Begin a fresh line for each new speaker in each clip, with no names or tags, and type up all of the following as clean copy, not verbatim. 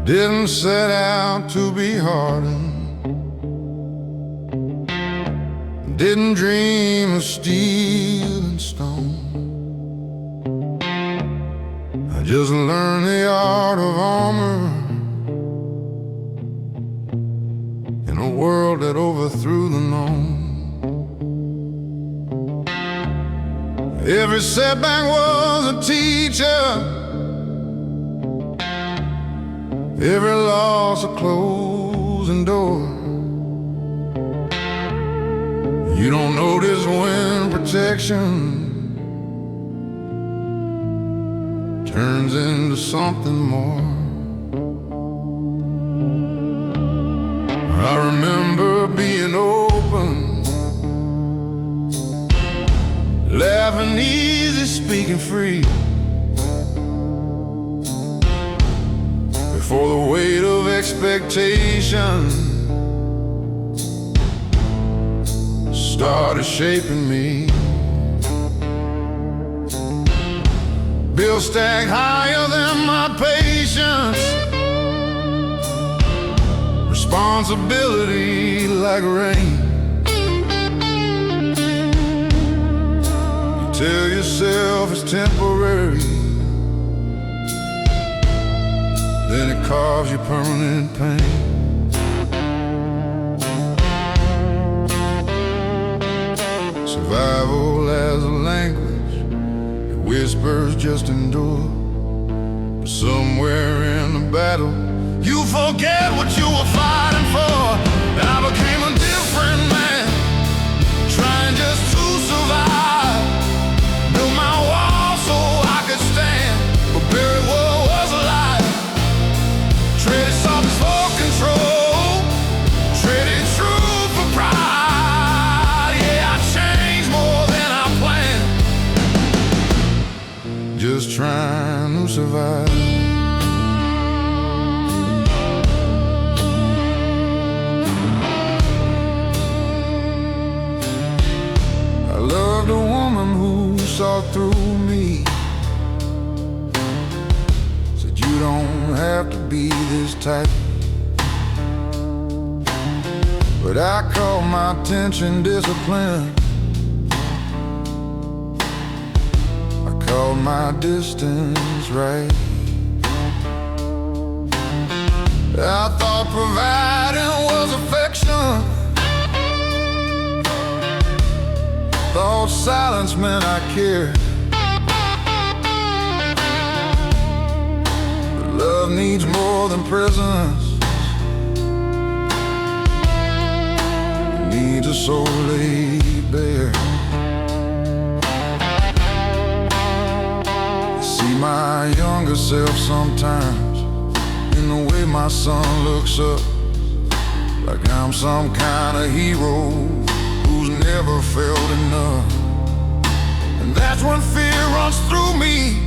didn't set out to be hardened, didn't dream of steel and stone. I just learned the art of armor in a world that overthrew the known. Every setback was a teacher, every loss a closing door. You don't notice when protection turns into something more. I remember being open, laughing easy, speaking free, before the weight of expectation started shaping me. Bills stacked higher than my patience, responsibility like rain. You tell yourself it's temporary, then it carves you permanent pain. Survival as a language, it whispers just endure. But somewhere in the battle, you forget what you were fighting for. I became a different man, trying just to survive. Built my wall so I could stand, but buried what was alive. Traded softness for control, traded truth for pride. Yeah, I changed more than I planned, just trying to survive. I loved a woman who saw through me, said you don't have to be this type. But I called my attention discipline, I called my distance right. I thought providing was affection, thought silence meant I cared. But love needs more than presence, it needs a soul laid bare. I see my younger self sometimes in the way my son looks up, like I'm some kind of hero who's never felt enough. And that's when fear runs through me,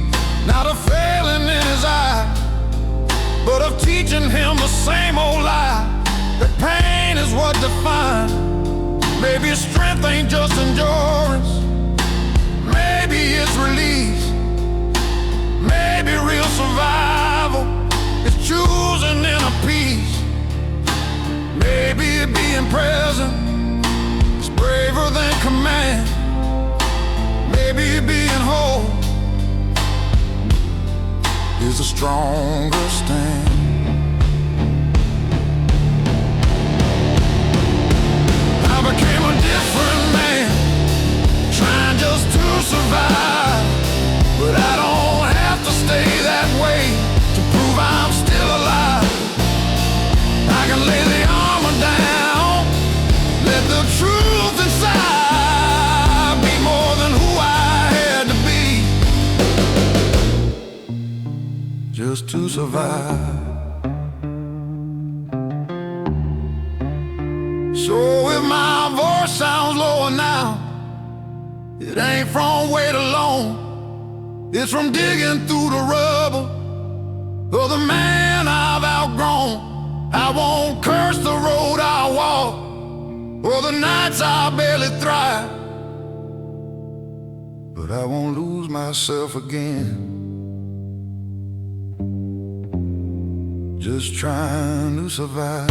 not of failing in his eye, but of teaching him the same old lie, that pain is what defines. Maybe strength ain't just endurance, maybe it's release, maybe real survival is choosing inner peace. Maybe being present is braver than command. Maybe being whole is a stronger stand. I became a different man, trying just to survive. But I don't have to stay that way to prove I'm still alive. I can lay the armor down, let the truth inside be more than who I had to be, just to survive. So if my voice sounds lower now, it ain't from weight alone, it's from digging through the rubble of the man I've outgrown. I won't curse the road I walk, or the nights I barely thrive, but I won't lose myself again, just trying to survive.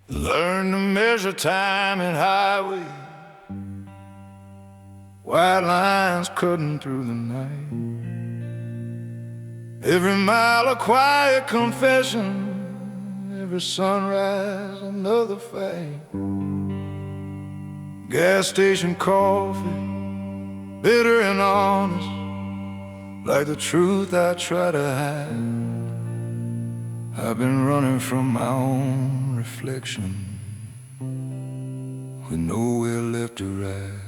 Learn to measure time in highway, white lines cutting through the night. Every mile a quiet confession, every sunrise another fight. Gas station coffee, bitter and honest, like the truth I try to hide. I've been running from my own reflection, with nowhere left to ride.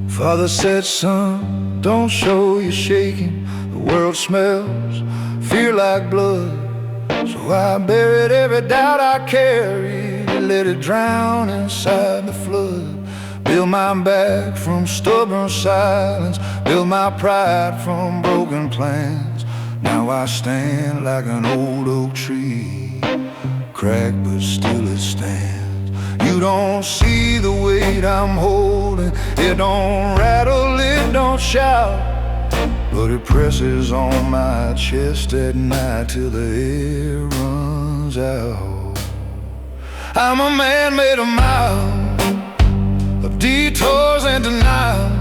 Father said, son, don't show you're shaking. The world smells fear like blood. So I buried every doubt I carried, let it drown inside the flood. Build my back from stubborn silence, build my pride from broken plans. Now I stand like an old oak tree, cracked but still it stands. You don't see the weight I'm holding, it don't rattle, it don't shout, but it presses on my chest at night till the air runs out. I'm a man made of miles, of detours and denial,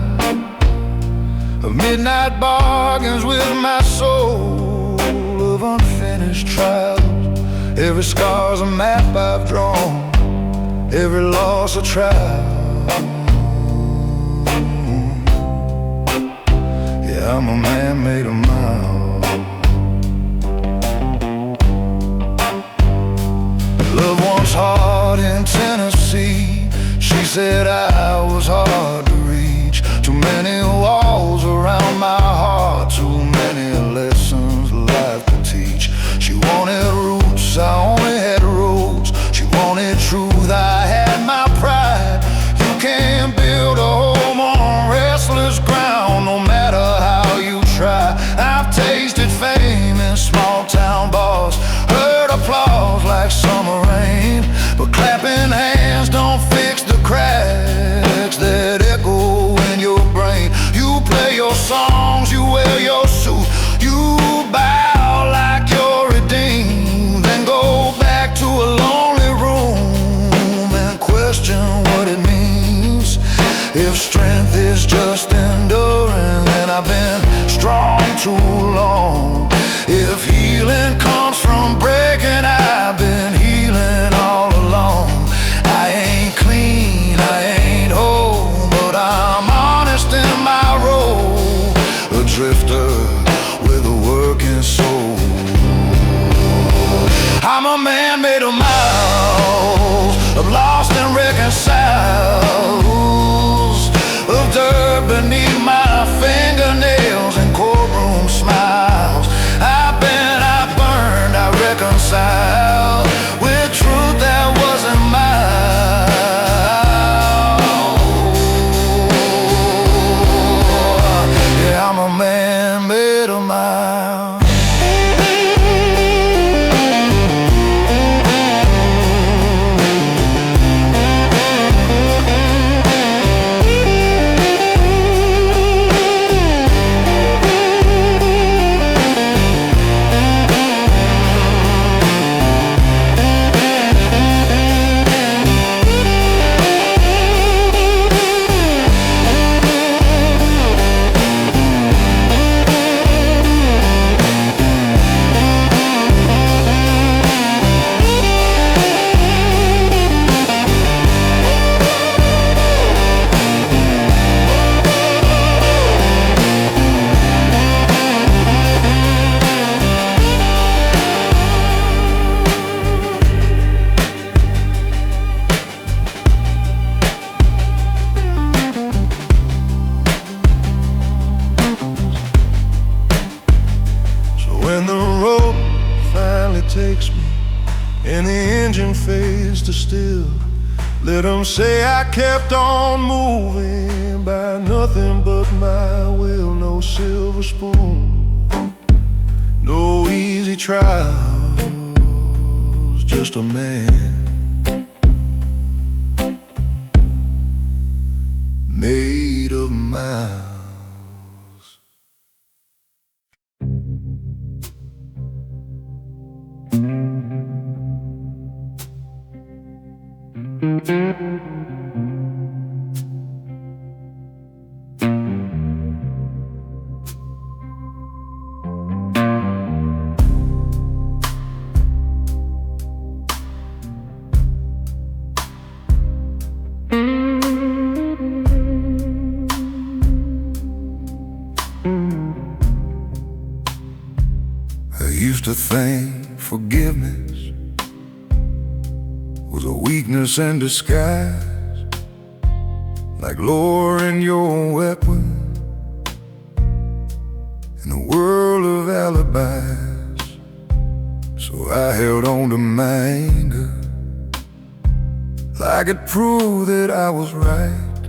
of midnight bargains with my soul, of unfinished trials. Every scar's a map I've drawn, every loss a trial. I'm a man made of miles. Love once hard in Tennessee, she said I was hard to reach. Too many walls around my heart, too many lessons life could teach. She wanted roots, I only had roads. She wanted truth, I had my pride. You can't build a home on restless ground, no matter how you try. I've tasted fame in small town bars, heard applause like summer rain, but clapping hands don't fix the cracks that echo in your brain. You play your songs, you wear your suit, you bow like you're redeemed, then go back to a lonely room and question what it means. If strength is just enduring, then I've been strong too long. If healing comes from breaking, I've been healing all along. I ain't clean, I ain't whole, but I'm honest in my role, a drifter with a working soul. I'm a man made of miles, of lost and reconciled, of dirt beneath my fingernails and courtroom smiles. and the engine fades to still. Let them say I kept on moving by nothing but my will. No silver spoon, no easy trials, just a man made of miles. I used to think forgiveness was a weakness in disguise, like lowering your weapon in a world of alibis. So I held on to my anger like it proved that I was right.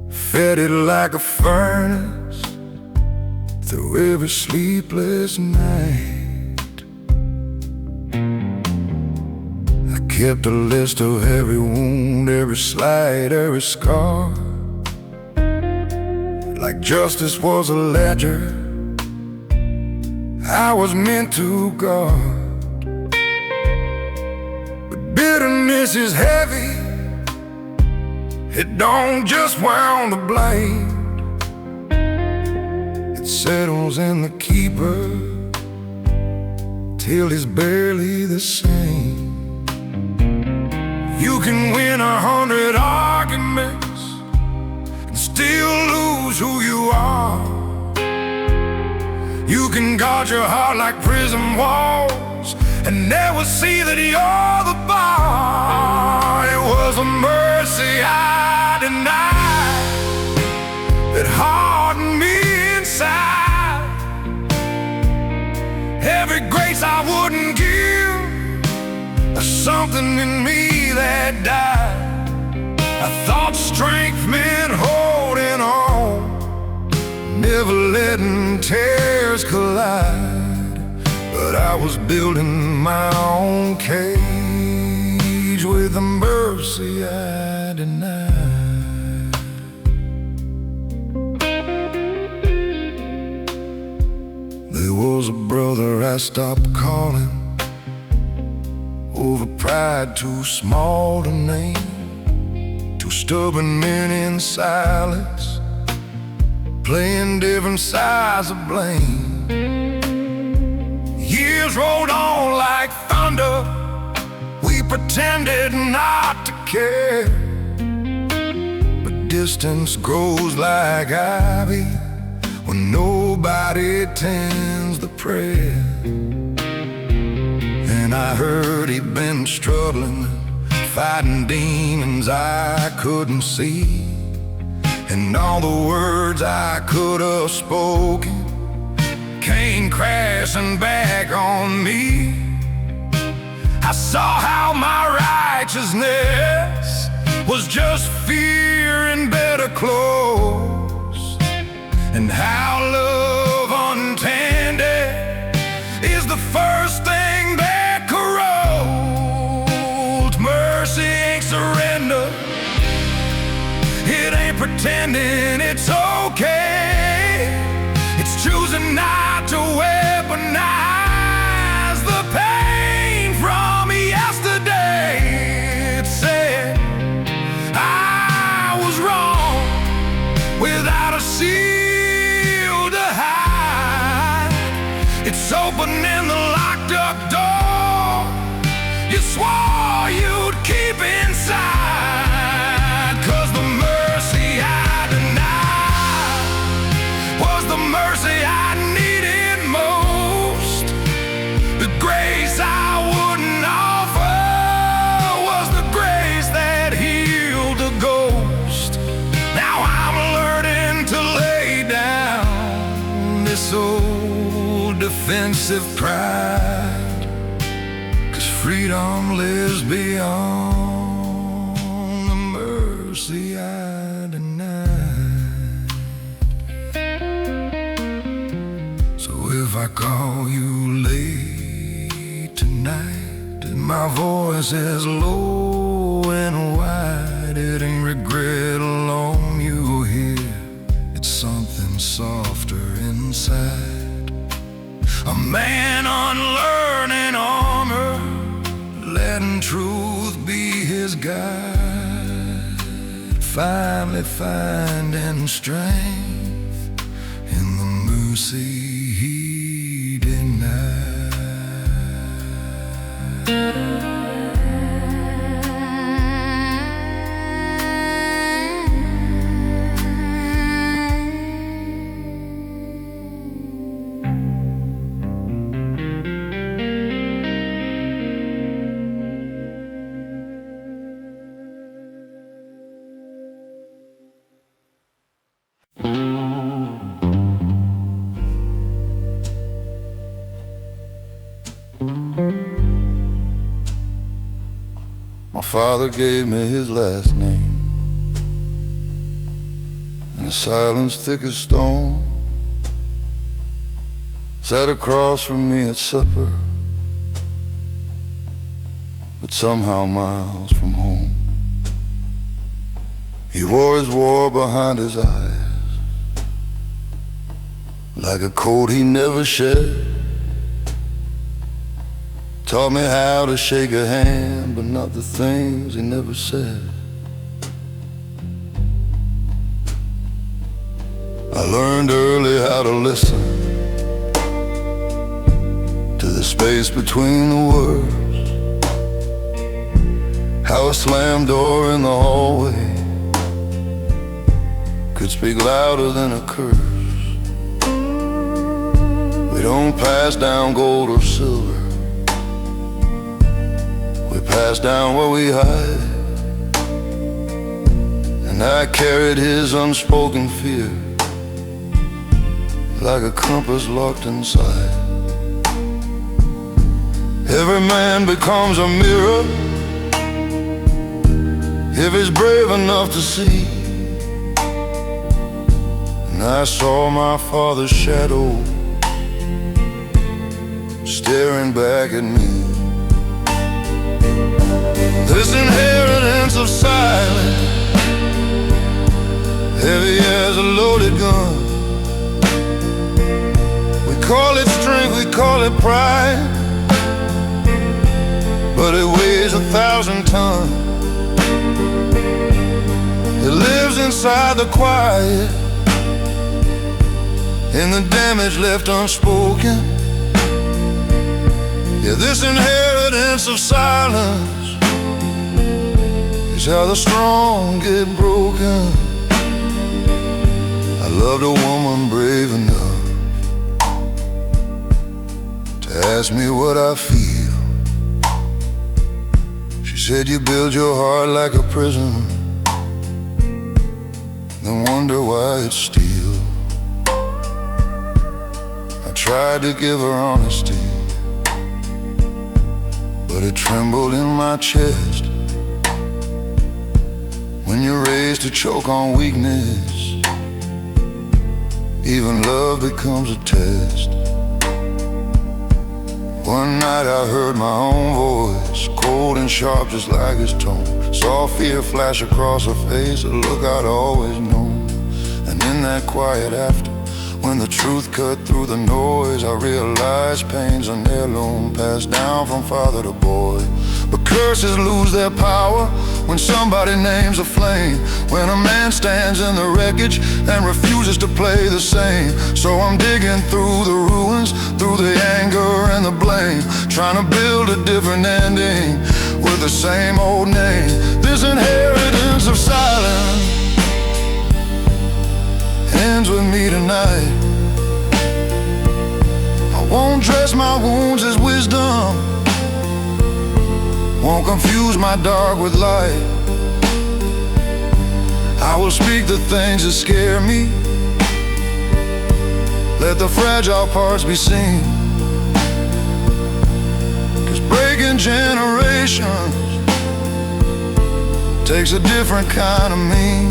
Fed it like a furnace through every sleepless night. I kept a list of every wound, every slight, every scar, like justice was a ledger I was meant to guard. But bitterness is heavy, it don't just wound the blade. Settles in the keeper till he's barely the same. You can win 100 arguments and still lose who you are. You can guard your heart like prison walls and never see that you're the bar. It was a mercy I denied that hardened me inside. Every grace I wouldn't give, there's something in me that died. I thought strength meant holding on, never letting tears collide. But I was building my own cage with the mercy I denied. There was a brother I stopped calling over pride too small to name. Two stubborn men in silence, playing different sides of blame. Years rolled on like thunder, we pretended not to care. But distance grows like ivy when nobody tends the prayer. And I heard he'd been struggling, fighting demons I couldn't see. And all the words I could have spoken came crashing back on me. I saw how my righteousness was just fear in better clothes, and how love untended is the first thing that corrodes. Mercy ain't surrender, it ain't pretending it's okay. It's choosing not to weaponize the pain from yesterday. It said I was wrong without a seal to hide. It's opening the locked up door you swore you'd keep inside. 'Cause the mercy I denied was the mercy I needed most. The grace I wouldn't offer was the grace that healed the ghost. Now I'm learning to lay down this old defensive pride freedom lives beyond the mercy I denied. So if I call you late tonight, and my voice is low and wide, it ain't regret alone you'll hear, it's something softer inside. A man unlearning armor, letting truth be his guide, finally finding strength in the mercy he denied. My father gave me his last name, and the silence thick as stone. Sat across from me at supper, but somehow miles from home. He wore his war behind his eyes, like a coat he never shed. Taught me how to shake a hand, but not the things he never said. I learned early how to listen to the space between the words, how a slammed door in the hallway could speak louder than a curse. We don't pass down gold or silver, we pass down what we hide. And I carried his unspoken fear like a compass locked inside. Every man becomes a mirror if he's brave enough to see. And I saw my father's shadow staring back at me. This inheritance of silence, heavy as a loaded gun. We call it strength, we call it pride, but it weighs 1,000 tons. It lives inside the quiet, in the damage left unspoken. Yeah, this inheritance of silence is how the strong get broken. I loved a woman brave enough to ask me what I feel. She said, you build your heart like a prison, then wonder why it's steel. I tried to give her honesty, but it trembled in my chest. When you're raised to choke on weakness, even love becomes a test. One night I heard my own voice, cold and sharp just like his tone. Saw fear flash across her face, a look I'd always known. And in that quiet after, when the truth cut through the noise, I realized pain's an heirloom passed down from father to boy. But curses lose their power when somebody names a flame, when a man stands in the wreckage and refuses to play the same. So I'm digging through the ruins, through the anger and the blame, trying to build a different ending with the same old name. This inheritance of silence ends with me tonight. I won't dress my wounds as wisdom, won't confuse my dark with light. I will speak the things that scare me, let the fragile parts be seen. 'Cause break taking generations. Takes a different kind of me.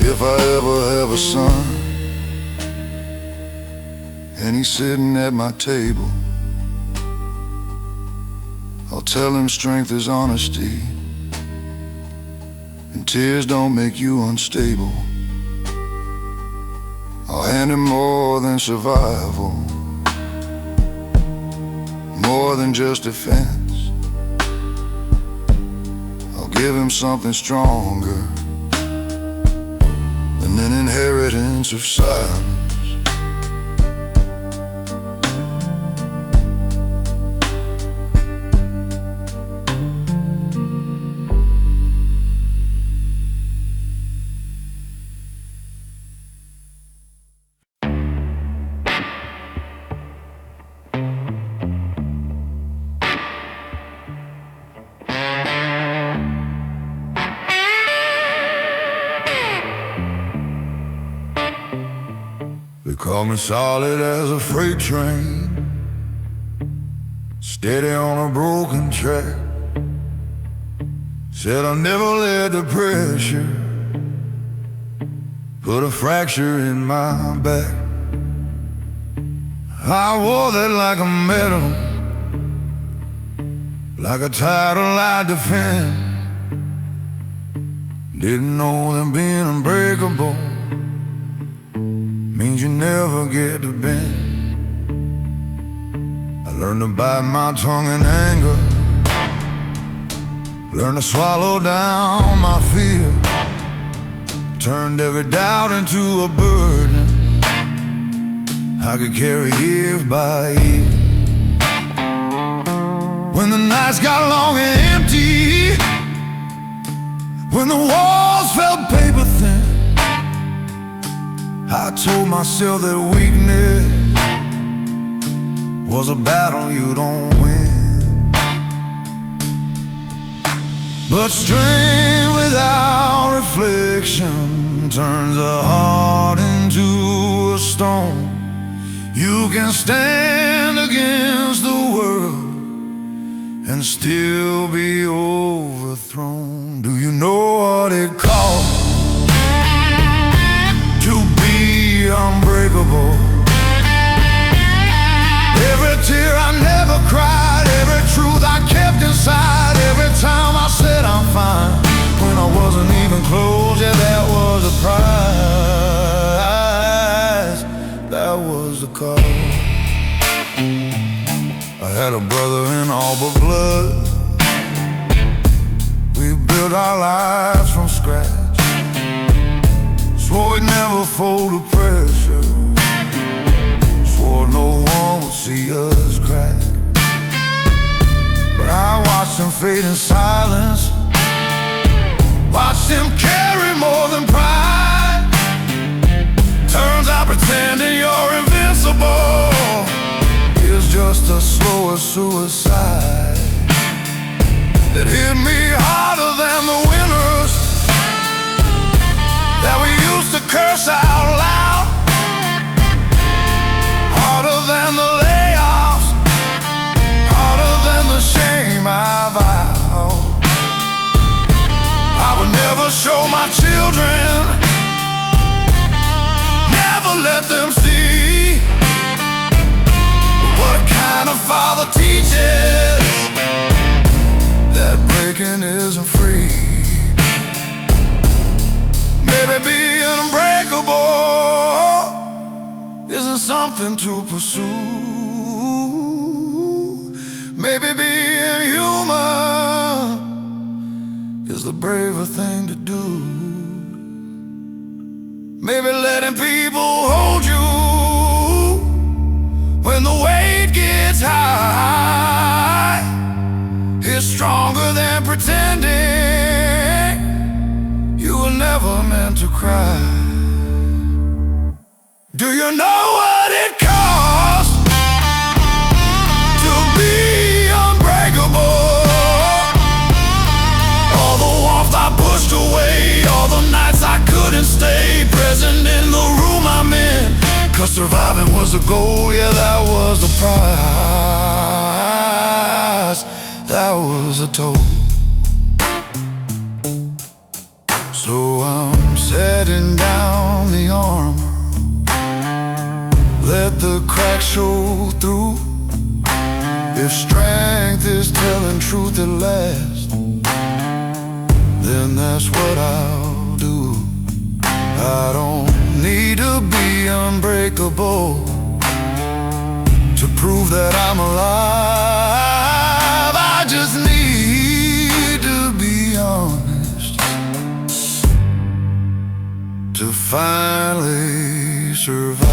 If I ever have a son and he's sitting at my table, I'll tell him strength is honesty, and tears don't make you unstable. I'll hand him more than survival, more than just defense. I'll give him something stronger than an inheritance of silence. They call me solid as a freight train, steady on a broken track. Said I'll never let the pressure put a fracture in my back. I wore that like a medal, like a title I defend. Didn't know that being unbreakable means you never get to bend. I learned to bite my tongue in anger, learned to swallow down my fear, turned every doubt into a burden I could carry year by year. When the nights got long and empty, when the walls felt paper thin, I told myself that weakness was a battle you don't win. But strength without reflection turns a heart into a stone. You can stand against the world and still be overthrown. Do you know what it costs to be unbreakable? Every tear I never cried, every truth I kept inside, every time I said I'm fine when I wasn't even close. Yeah, that was a prize, that was the cost. I had a brother in all but blood. We built our lives from scratch, swore we'd never fold to pressure, swore no one would see us crack. But I watched him fade in silence, watched him carry more than pride. Turns out pretending you're invincible is just a slower suicide that hit me harder than the winners that we used to curse out loud, harder than the layoffs, harder than the shame I vowed I would never show my children, never let them see what kind of father teaches that breaking isn't free. Maybe being unbreakable isn't something to pursue. Maybe being human is the braver thing to do. Maybe letting people hold you when the weight gets high is stronger than pretending you were never meant to cry. Do you know what it costs to be unbreakable? All the warmth I pushed away, all the nights I couldn't stay present in the room I'm in, 'cause surviving was the goal, yeah, that was the prize. told. So I'm setting down the armor, let the cracks show through. If strength is telling truth at last, then that's what I'll do. I don't need to be unbreakable to prove that I'm alive. I just need to be honest to finally survive.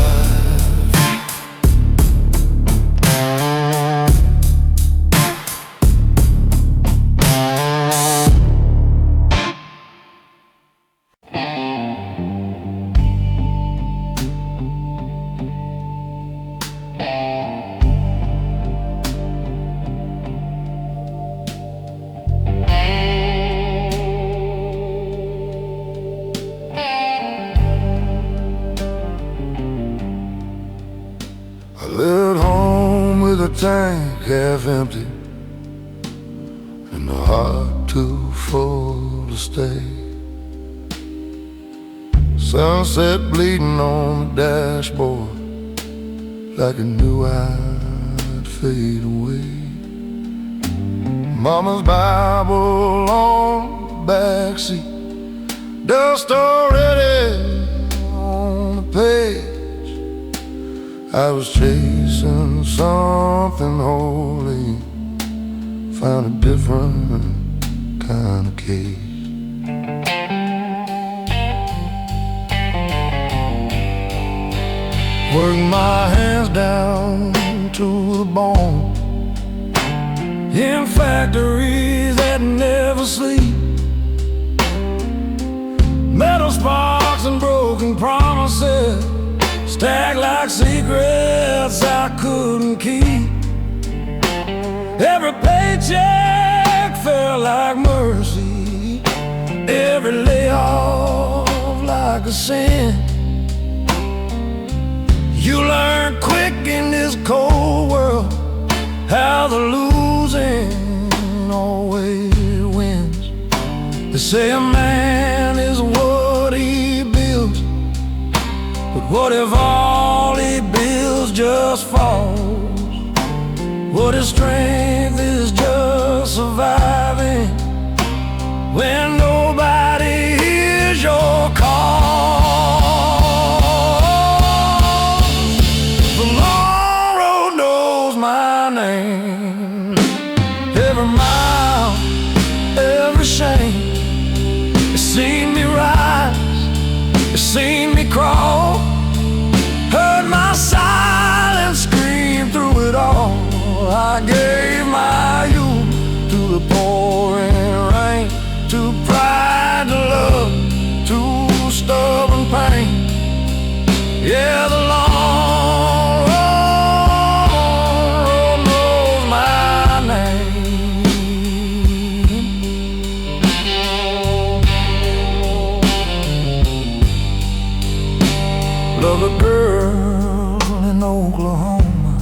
I left home with a tank half empty and a heart too full to stay. Sunset bleeding on the dashboard like I knew I'd fade away. Mama's Bible on the backseat, dust already on the page. I was chasing something holy, found a different kind of cage. Worked my hands down to the bone in factories that never sleep. Metal sparks and broken promises stacked like secrets I couldn't keep. Every paycheck felt like mercy, every layoff like a sin. You learn quick in this cold world how the losing always wins. They say a man is what he builds, but what if all he builds just falls? What if strength is just surviving when nobody hears your call? The long road knows my name. Every mile, every shame, it's seen me rise, it's seen me crawl, heard my silence scream through it all. I gave my youth to the pouring rain, to pride, to love, to stubborn pain. Yeah, the long road knows my name. Love a girl in Oklahoma,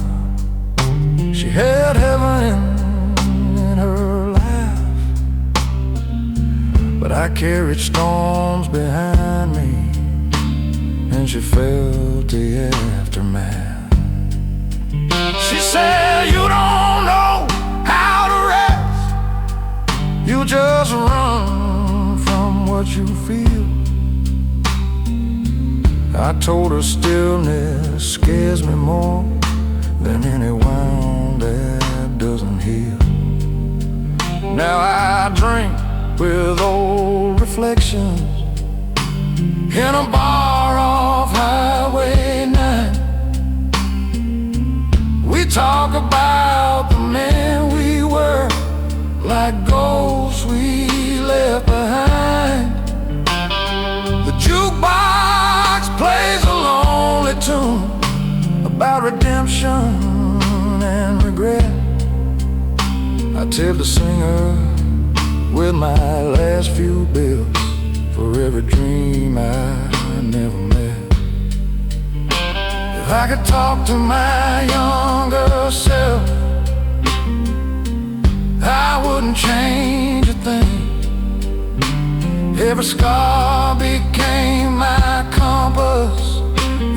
she had heaven in her life, but I carried storms behind me, and she felt the aftermath. She said, you don't know how to rest, you just run from what you feel. I told her stillness scares me more than any wound that doesn't heal. Now I drink with old reflections in a bar off Highway 9. We talk about the men we were, like ghosts we left behind. The jukebox plays a lonely tune about redemption and regret. I tell the singer with my last few bills for every dream I never met. If I could talk to my younger self, I wouldn't change a thing. Every scar became my compass.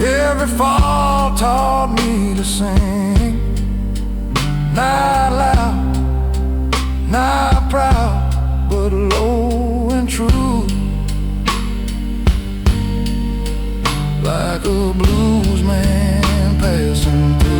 Every fall taught me to sing. Not loud, not proud, but low and true, like a blues man passing through.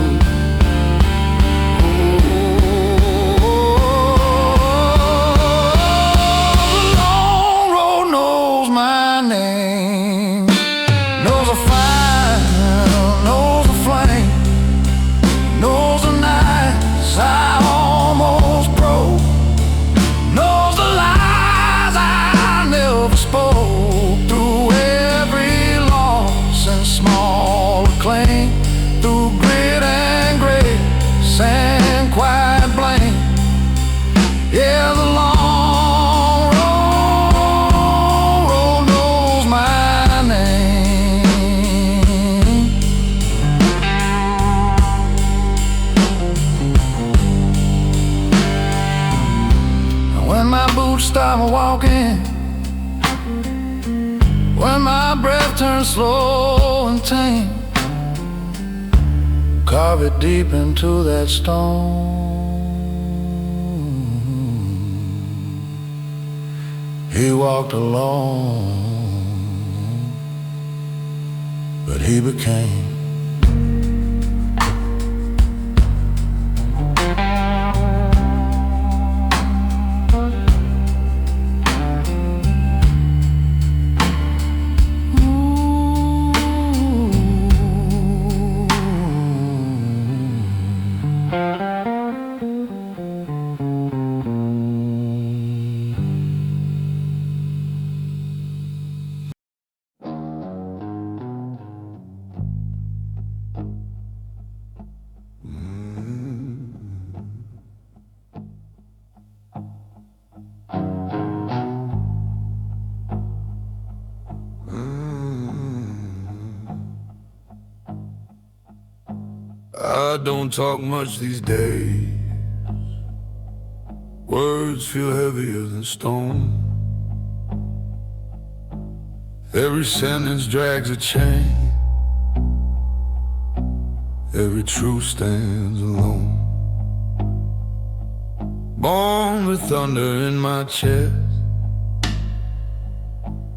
Through grit and grace and quiet blame, yeah, the long road knows my name. And when my boots stop walking, when my breath turns slow and tame, carve it deep into that stone. He walked alone, but he became. I don't talk much these days. Words feel heavier than stone. Every sentence drags a chain. Every truth stands alone. Born with thunder in my chest,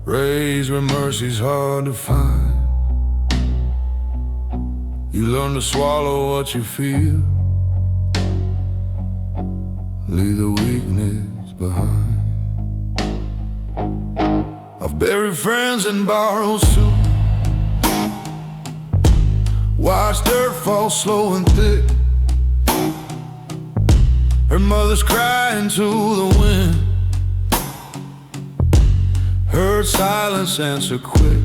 raised where mercy's hard to find. You learn to swallow what you feel, leave the weakness behind. I've buried friends in borrowed suit, watched dirt fall slow and thick. Her mother's crying to the wind, heard silence answer quick.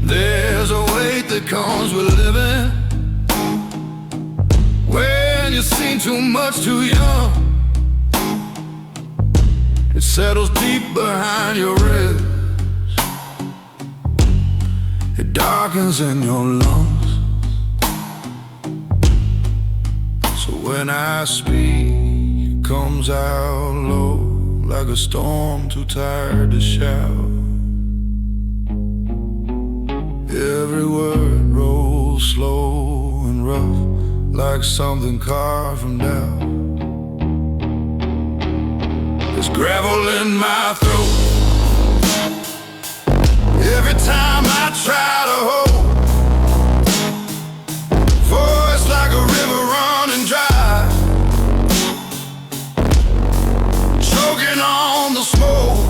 There's a weight that comes with living, when you've seen too much too young. It settles deep behind your ribs, it darkens in your lungs. So when I speak, it comes out low, like a storm too tired to shout. Every word rolls slow and rough, like something carved from doubt. There's gravel in my throat every time I try to hold. Voice like a river running dry, choking on the smoke.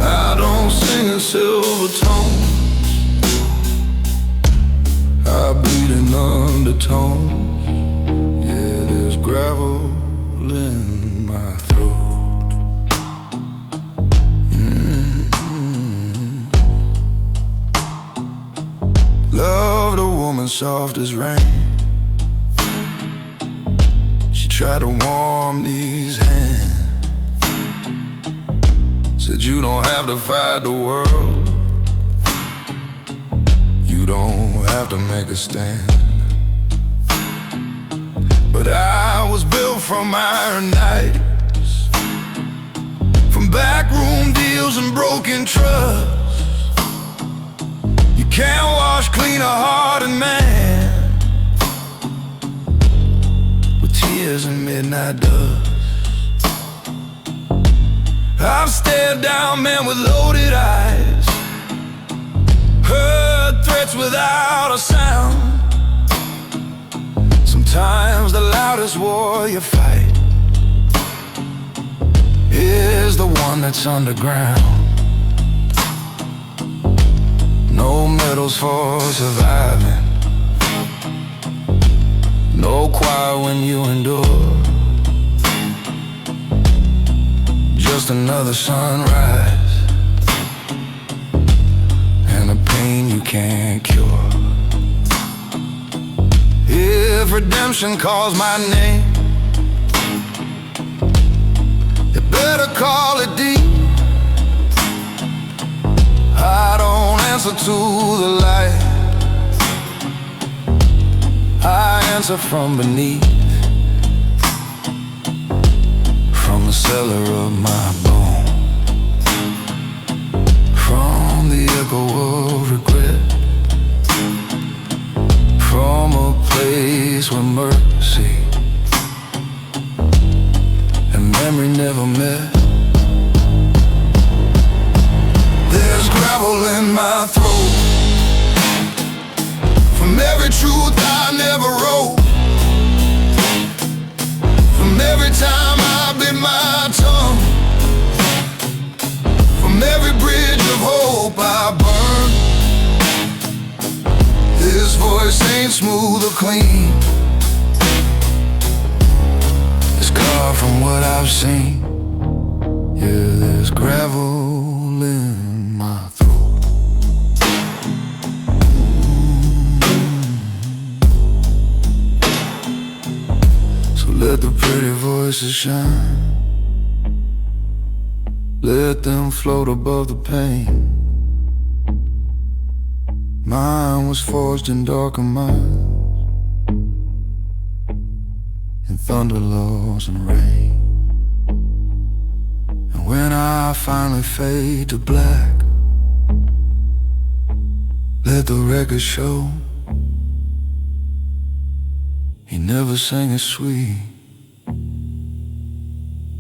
I don't sing in silver tones, I bleed in undertones. Yeah, there's gravel in my throat. Loved a woman soft as rain, she tried to warm these hands. Said you don't have to fight the world, you don't have to make a stand. But I was built from iron nights, from backroom deals and broken trust. You can't wash clean a hearted man with tears and midnight dust. I've stared down men with loaded eyes, heard threats without a sound. Sometimes the loudest war you fight is the one that's underground. No medals for surviving, no choir when you endure. Just another sunrise and a pain you can't cure. If redemption calls my name, you better call it deep. I don't answer to the light, I answer from beneath, from the cellar of my bone, from the echo of regret, from a place where mercy and memory never met. There's gravel in my throat from every truth I never wrote, from every time I bit my tongue, from every bridge of hope I burned. This voice ain't smooth or clean, it's carved from what I've seen. Yeah, there's gravel in my throat. So let the pretty voices shine, let them float above the pain. Mine was forged in darker minds, in thunder, laws, and rain. And when I finally fade to black, let the record show he never sang it sweet,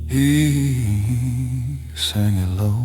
he sang it low.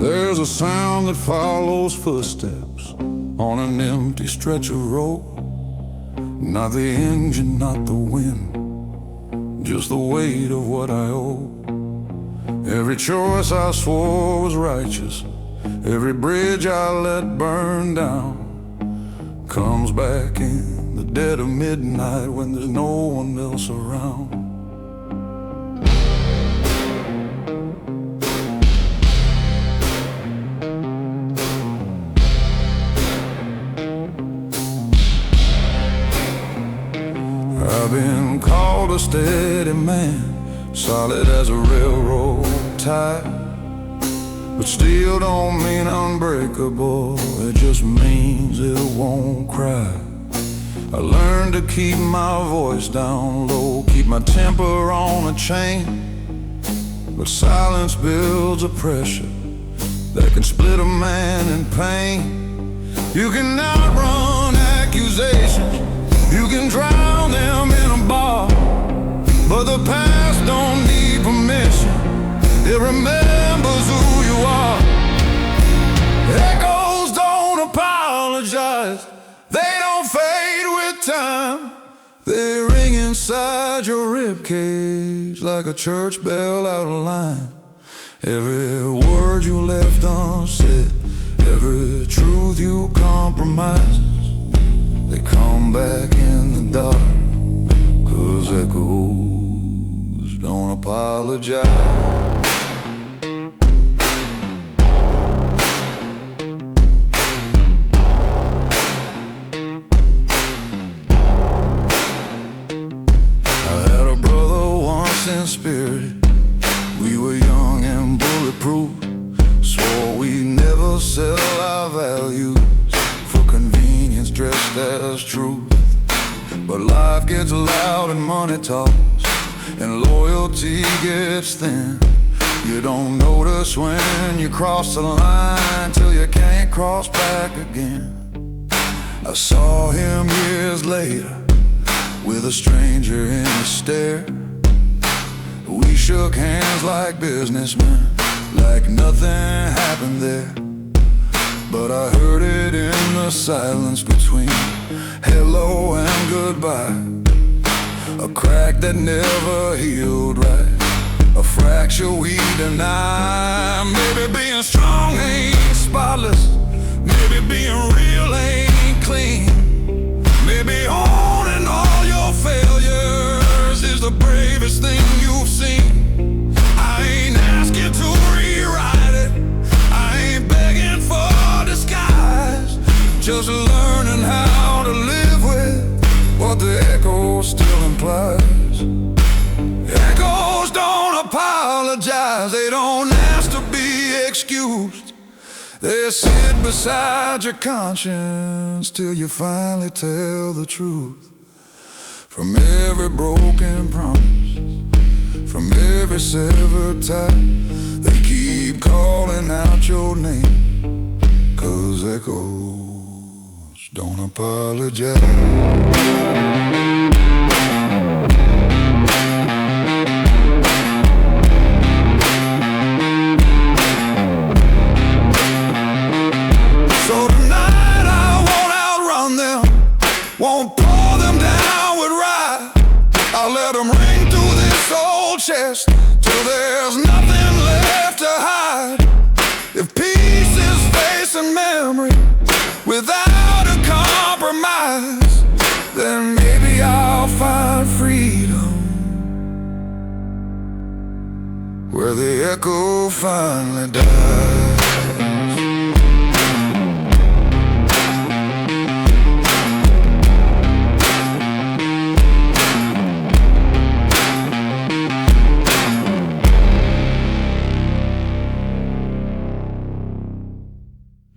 There's a sound that follows footsteps on an empty stretch of road. Not the engine, not the wind, just the weight of what I owe. Every choice I swore was righteous, every bridge I let burn down, comes back in the dead of midnight when there's no one else around. I've been called a steady man, solid as a railroad tie, but still don't mean unbreakable, it just means it won't cry. I learned to keep my voice down low, keep my temper on a chain, but silence builds a pressure that can split a man in pain. You can outrun accusations, you can drown them in a bar, but the past don't need permission, it remembers who you are. Echoes don't apologize, they don't fade with time, they ring inside your ribcage like a church bell out of line. Every word you left unsaid, every truth you compromised, they come back in the dark, 'cause echoes don't apologize. In spirit, we were young and bulletproof, swore we'd never sell our values for convenience dressed as truth. But life gets loud and money talks, and loyalty gets thin. You don't notice when you cross the line till you can't cross back again. I saw him years later with a stranger in his stare. We shook hands like businessmen, like nothing happened there. But I heard it in the silence between hello and goodbye, a crack that never healed right, a fracture we deny. Maybe being strong ain't spotless, maybe being real ain't clean, maybe owning all your failures is the bravest thing you've seen. I ain't asking to rewrite it, I ain't begging for disguise, just learning how to live with what the echo still implies. Echoes don't apologize, they don't ask to be excused. They sit beside your conscience till you finally tell the truth. From every broken promise, from every severed tie, they keep calling out your name, 'cause echoes don't apologize. So tonight I won't outrun them, won't pour them down with rye. I'll let them ring through this old chest till there's nothing left to hide. If peace is facing memory without a compromise, then maybe I'll find freedom where the echo finally dies.